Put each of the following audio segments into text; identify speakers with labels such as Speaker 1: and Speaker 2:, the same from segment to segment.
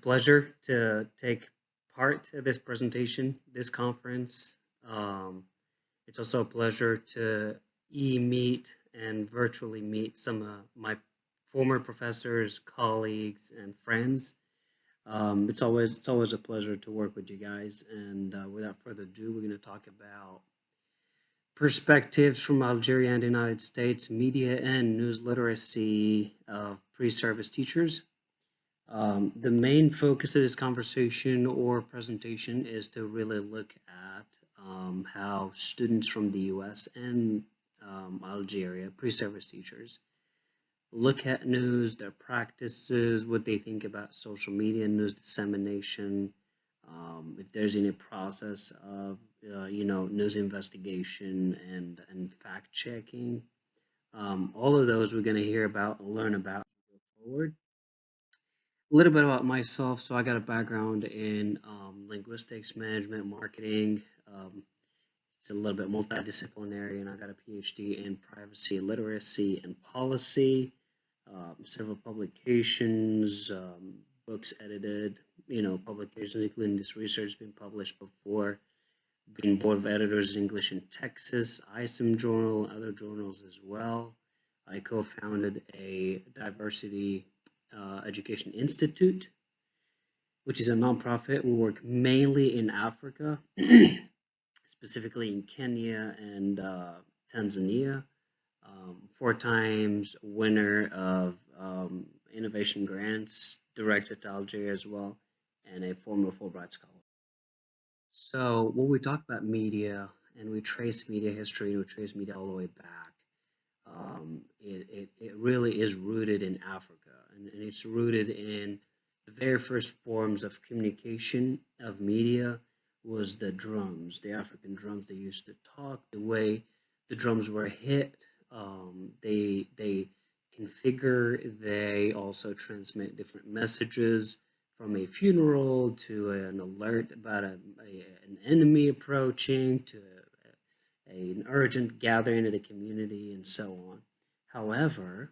Speaker 1: pleasure to take part in this presentation, this conference. It's also a pleasure to e-meet and virtually meet some of my former professors, colleagues, and friends. It's always a pleasure to work with you guys. And without further ado, we're going to talk about perspectives from Algeria and the United States, media and news literacy of pre-service teachers. The main focus of this conversation or presentation is to really look at how students from the US and Algeria, pre-service teachers, look at news, their practices, what they think about social media, news dissemination, if there's any process of news investigation and fact checking. All of those we're going to hear about and learn about forward. A little bit about myself. So I got a background in linguistics, management, marketing. It's a little bit multidisciplinary, and I got a PhD in privacy, literacy, and policy. Several publications, books edited, publications including this research being published before, being board of editors in English in Texas, ISM journal, other journals as well. I co-founded a diversity Education Institute, which is a nonprofit. We work mainly in Africa, specifically in Kenya and Tanzania. 4 times winner of innovation grants, directed to Algeria as well, and a former Fulbright scholar. So when we talk about media and we trace media history and we trace media all the way back, it really is rooted in Africa, and it's rooted in the very first forms of communication of media was the drums, the African drums. They used to talk, the way the drums were hit, they configure, they also transmit different messages, from a funeral to an alert about an enemy approaching to an urgent gathering of the community and so on. However,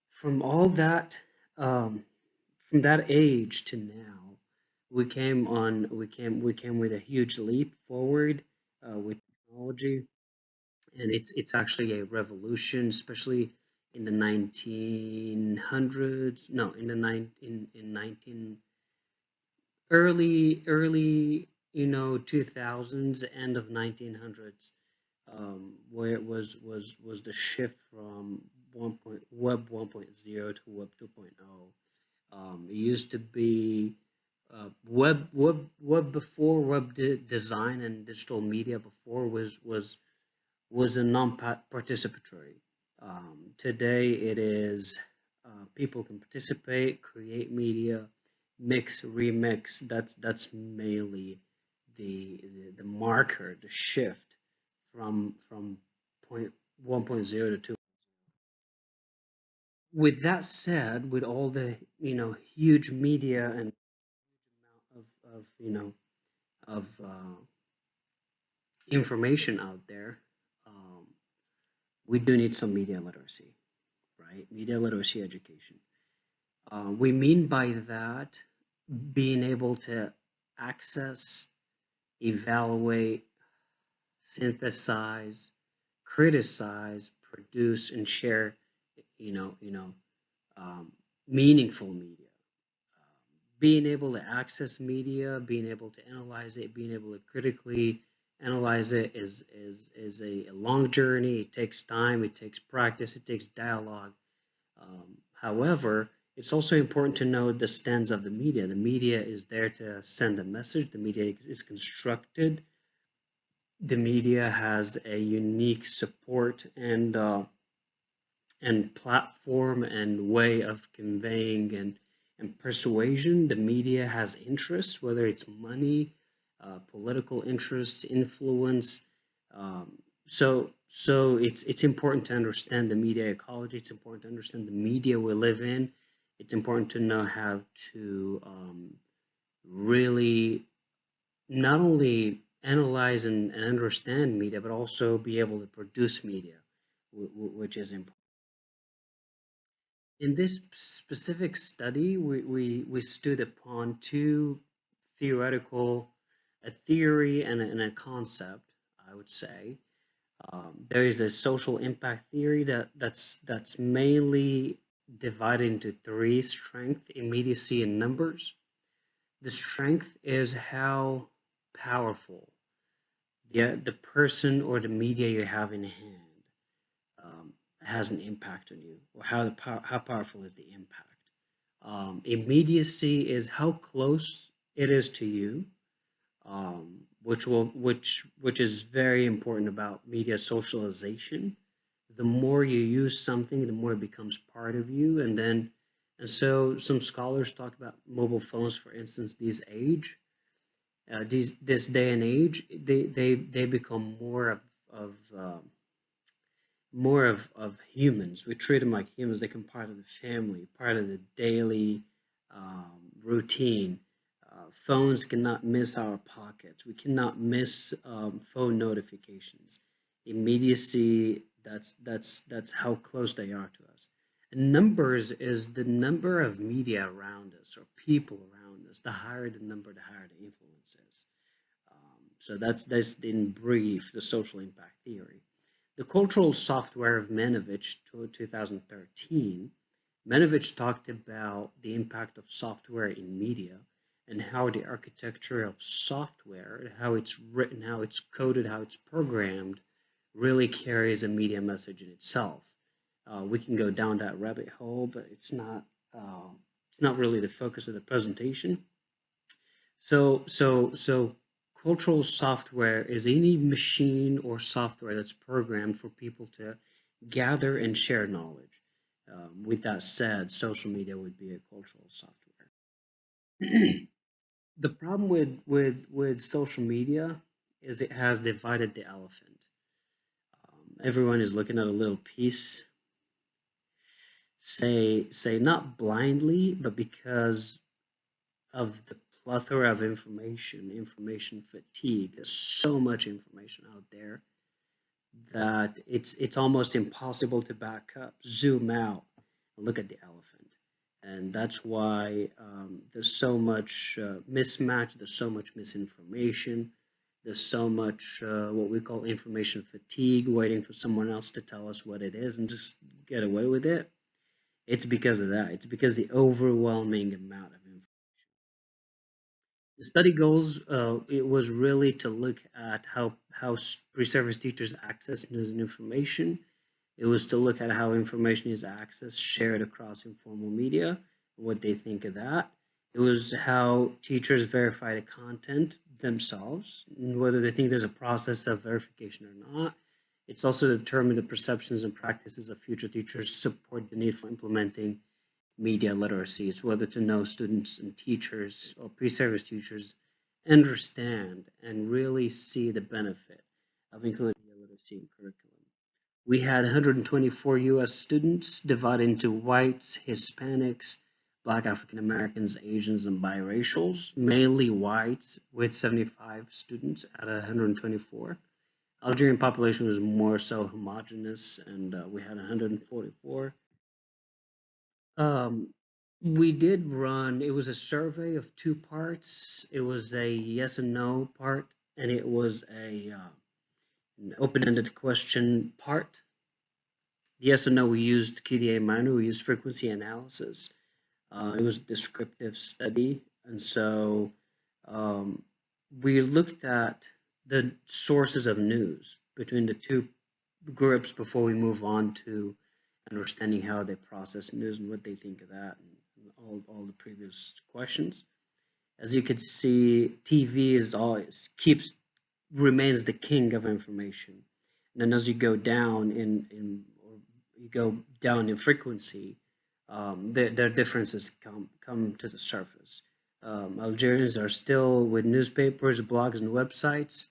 Speaker 1: from all that, from that age to now, we came with a huge leap forward with technology, and it's actually a revolution, especially in the 1900s. No, in the early 2000s, end of 1900s, where it was the shift from Web 1.0 to Web 2.0. It used to be web before, web design and digital media before was a non-participatory. Today it is people can participate, create media, mix, remix. That's mainly the marker, the shift from 1.0 to 2. With that said, with all the huge media and amount of information out there, we do need some media literacy, right? Media literacy education. We mean by that being able to access, evaluate, synthesize, criticize, produce, and share, meaningful media. Being able to access media, being able to analyze it, being able to critically analyze it is a long journey. It takes time, it takes practice, it takes dialogue. However, it's also important to know the stance of the media. The media is there to send a message. The media is constructed. The media has a unique support and platform and way of conveying and persuasion. The media has interests, whether it's money, political interests, influence. So it's important to understand the media ecology. It's important to understand the media we live in. It's important to know how to really not only analyze and understand media, but also be able to produce media, which is important. In this specific study, we stood upon two theoretical, a theory and a concept, I would say. There is a social impact theory that's mainly divided into three: strength, immediacy, and numbers. The strength is how powerful the person or the media you have in hand has an impact on you, or how powerful is the impact. Immediacy is how close it is to you, which is very important about media socialization. The more you use something, the more it becomes part of you, and so some scholars talk about mobile phones, for instance, this day and age, they become more of humans. We treat them like humans. They become part of the family, part of the daily routine. Phones cannot miss our pockets. We cannot miss phone notifications. Immediacy, that's how close they are to us. And numbers is the number of media around us or people around us. The higher the number, the higher the influence is. So that's in brief the social impact theory. The cultural software of Manovich, 2013, Manovich talked about the impact of software in media and how the architecture of software, how it's written, how it's coded, how it's programmed, really carries a media message in itself. We can go down that rabbit hole, but it's not really the focus of the presentation. So cultural software is any machine or software that's programmed for people to gather and share knowledge. With that said, social media would be a cultural software. The problem with social media is it has divided the elephant. Everyone is looking at a little piece, say not blindly, but because of the plethora of information fatigue. There's so much information out there that it's almost impossible to back up, zoom out, and look at the elephant. And that's why there's so much mismatch, there's so much misinformation, there's so much what we call information fatigue, waiting for someone else to tell us what it is and just get away with it. It's because of that. It's because the overwhelming amount of information. The study goals, it was really to look at how pre-service teachers access news and information. It was to look at how information is accessed, shared across informal media, and what they think of that. It was how teachers verify the content themselves, and whether they think there's a process of verification or not. It's also to determine the perceptions and practices of future teachers support the need for implementing media literacy. It's whether to know students and teachers or pre-service teachers understand and really see the benefit of including media literacy in curriculum. We had 124 U.S. students divided into whites, Hispanics, Black African Americans, Asians, and biracials, mainly whites, with 75 students out of 124. Algerian population was more so homogeneous, and we had 144. We did run, it was a survey of two parts. It was a yes and no part, and it was an open-ended question part. Yes and no, we used QDA minor, we used frequency analysis. It was a descriptive study, and so we looked at the sources of news between the two groups before we move on to understanding how they process news and what they think of that, and all the previous questions. As you can see, TV remains the king of information. And then as you go down in frequency, their differences come to the surface. Algerians are still with newspapers, blogs, and websites,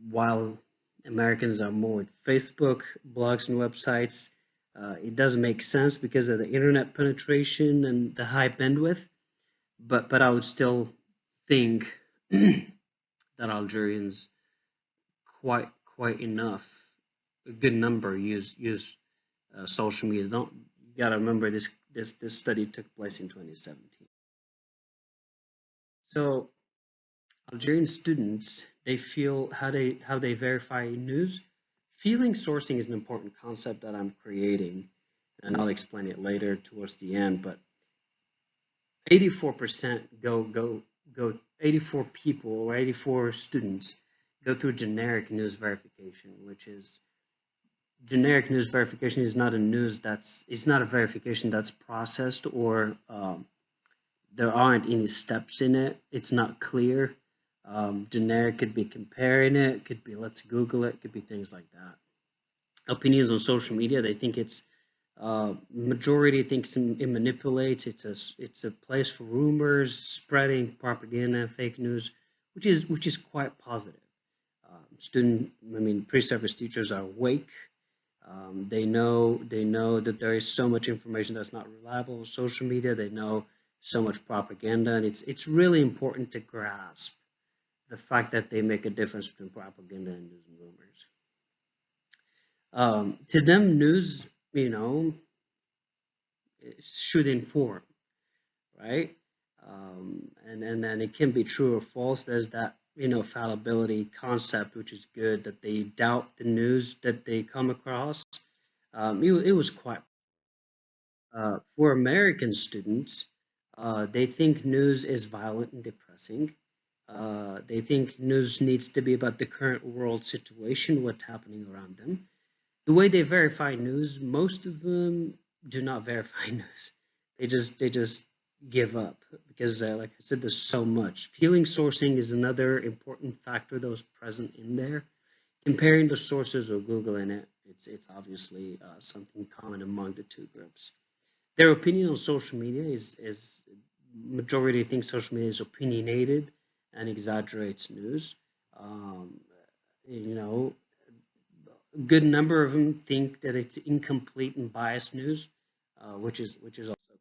Speaker 1: while Americans are more with Facebook, blogs, and websites. It does make sense because of the internet penetration and the high bandwidth, but I would still think that Algerians quite enough, a good number use social media. you got to remember this study took place in 2017. So Algerian students, they feel how they verify news. Feeling sourcing is an important concept that I'm creating, and I'll explain it later towards the end. But 84% go 84 people or 84 students go through generic news verification, which is generic news verification is not a it's not a verification that's processed or there aren't any steps in it. It's not clear. Generic could be comparing it, could be let's Google it, could be things like that. Opinions on social media, they think it's majority thinks it manipulates. It's a place for rumors, spreading propaganda, fake news, which is quite positive. Pre-service teachers are awake. They know that there is so much information that's not reliable. Social media, they know so much propaganda, and it's really important to grasp the fact that they make a difference between propaganda and news and rumors. To them, news, it should inform, right? And then it can be true or false. There's that fallibility concept, which is good, that they doubt the news that they come across. It was quite for American students. They think news is violent and depressing. They think news needs to be about the current world situation, what's happening around them. The way they verify news, most of them do not verify news. They just give up because, like I said, there's so much. Feeling sourcing is another important factor that was present in there. Comparing the sources or Googling it, it's obviously something common among the two groups. Their opinion on social media is majority think social media is opinionated and exaggerates news. A good number of them think that it's incomplete and biased news, which is also quite positive.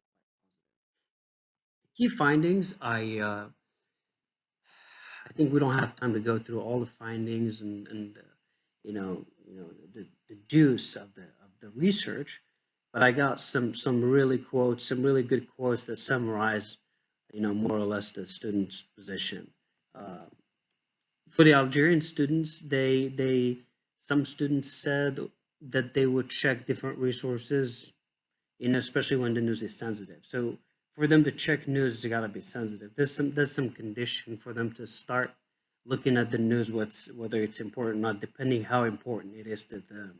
Speaker 1: Key findings. I think we don't have time to go through all the findings and the juice of the research, but I got some really good quotes that summarize more or less the student's position. For the Algerian students, some students said that they would check different resources, especially when the news is sensitive. So for them to check news, it's got to be sensitive. There's some condition for them to start looking at the news, whether it's important or not, depending how important it is to them.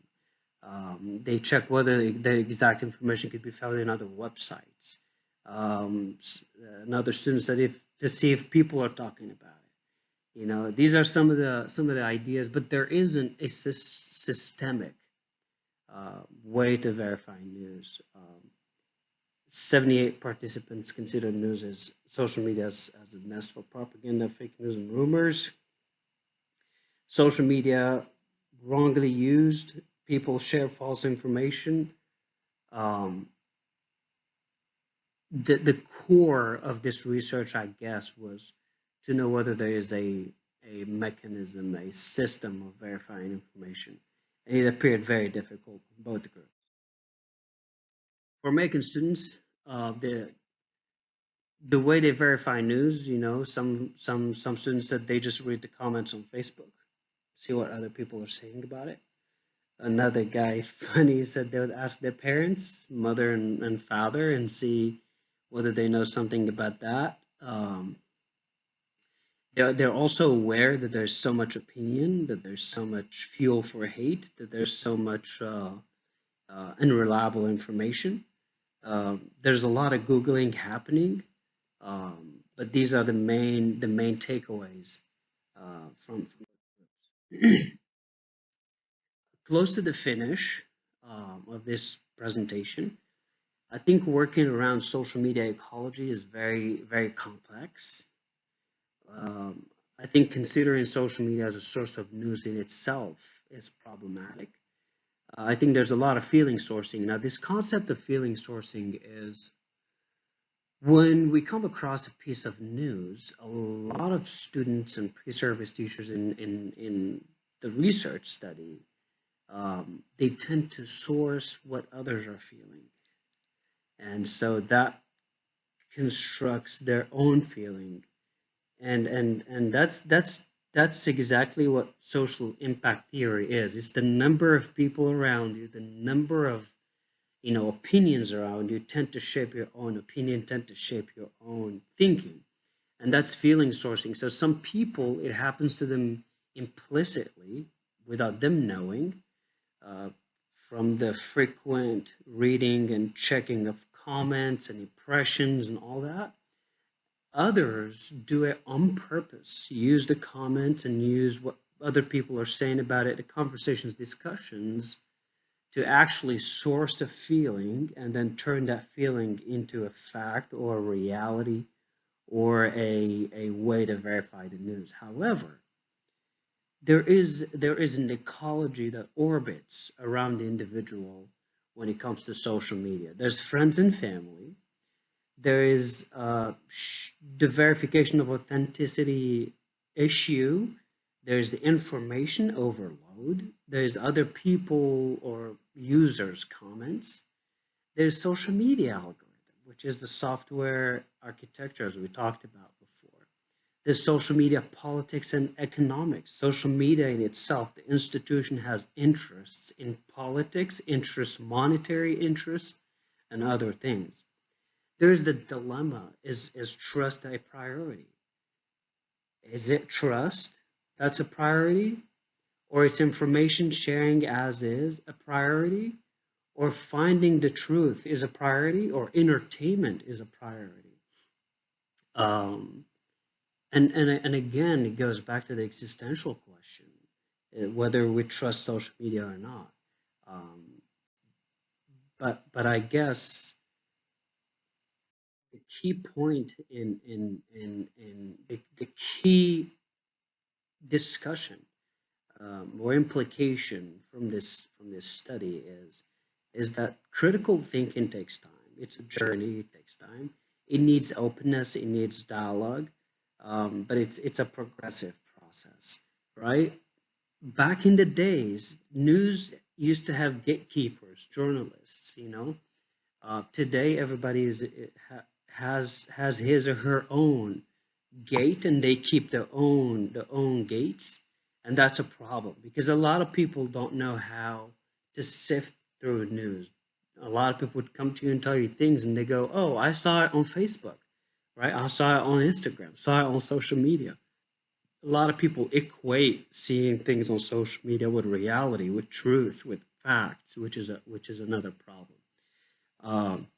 Speaker 1: They check whether the exact information could be found in other websites. Another student said to see if people are talking about it. These are some of the ideas, but there isn't a systemic way to verify news. 78 participants consider news as social media as a nest for propaganda, fake news, and rumors. Social media wrongly used, people share false information. The core of this research, I guess, was to know whether there is a mechanism, a system of verifying information. And it appeared very difficult in both groups. For American students, the way they verify news, some students said they just read the comments on Facebook, see what other people are saying about it. Another guy, funny, said they would ask their parents, mother and father, and see whether they know something about that. They're also aware that there's so much opinion, that there's so much fuel for hate, that there's so much unreliable information. There's a lot of Googling happening, but these are the main takeaways from groups. Close to the finish of this presentation, I think working around social media ecology is very, very complex. I think considering social media as a source of news in itself is problematic. I think there's a lot of feeling sourcing. Now, this concept of feeling sourcing is when we come across a piece of news, a lot of students and pre-service teachers in the research study, they tend to source what others are feeling. And so that constructs their own feeling. And that's exactly what social impact theory is. It's the number of people around you, the number of opinions around you tend to shape your own opinion, tend to shape your own thinking. And that's feeling sourcing. So some people, it happens to them implicitly without them knowing, uh, from the frequent reading and checking of comments and impressions and all that. Others do it on purpose, use the comments and use what other people are saying about it, the conversations, discussions, to actually source a feeling and then turn that feeling into a fact or a reality or a way to verify the news. However, there is an ecology that orbits around the individual when it comes to social media. There's friends and family. There is the verification of authenticity issue. There's the information overload. There's other people or users' comments. There's social media algorithm, which is the software architecture as we talked about before. There's social media politics and economics. Social media in itself, the institution has interests in politics, interests, monetary interests, and other things. There's the dilemma, is trust a priority? Is it trust that's a priority? Or it's information sharing as is a priority? Or finding the truth is a priority? Or entertainment is a priority? And again, it goes back to the existential question, whether we trust social media or not. But I guess the key point in the key discussion or implication from this study is that critical thinking takes time. It's a journey. It takes time. It needs openness. It needs dialogue. But it's a progressive process, right? Back in the days, news used to have gatekeepers, journalists. Today everybody has his or her own gate, and they keep their own gates, and that's a problem because a lot of people don't know how to sift through news. A lot of people would come to you and tell you things, and they go, "Oh, I saw it on Facebook, right? I saw it on Instagram, saw it on social media." A lot of people equate seeing things on social media with reality, with truth, with facts, which is another problem.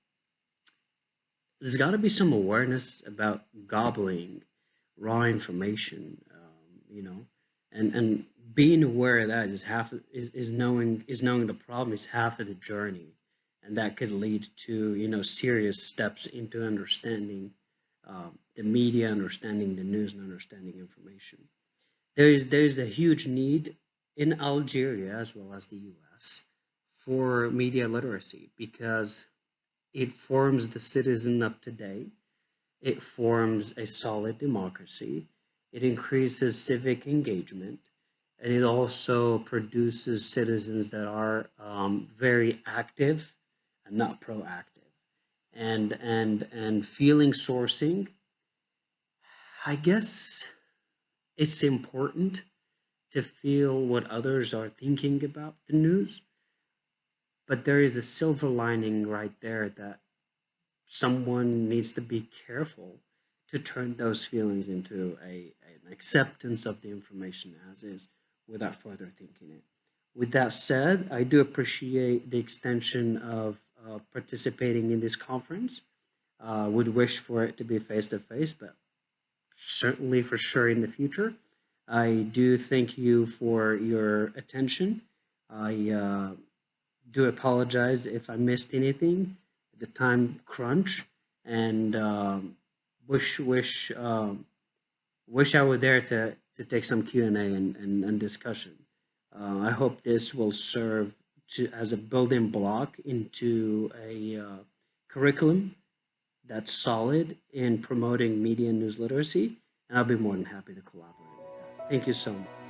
Speaker 1: There's got to be some awareness about gobbling raw information, and being aware of that is knowing the problem is half of the journey, and that could lead to serious steps into understanding the media, understanding the news, and understanding information. There is a huge need in Algeria as well as the U.S. for media literacy because it forms the citizen of today. It forms a solid democracy. It increases civic engagement, and it also produces citizens that are very active and not proactive. And feeling sourcing, I guess it's important to feel what others are thinking about the news, but there is a silver lining right there that someone needs to be careful to turn those feelings into an acceptance of the information as is without further thinking it. With that said, I do appreciate the extension of participating in this conference. Would wish for it to be face-to-face, but certainly for sure in the future. I do thank you for your attention. I do apologize if I missed anything, the time crunch, and wish I were there to take some Q&A and discussion. I hope this will serve as a building block into a curriculum that's solid in promoting media and news literacy, and I'll be more than happy to collaborate with that. Thank you so much.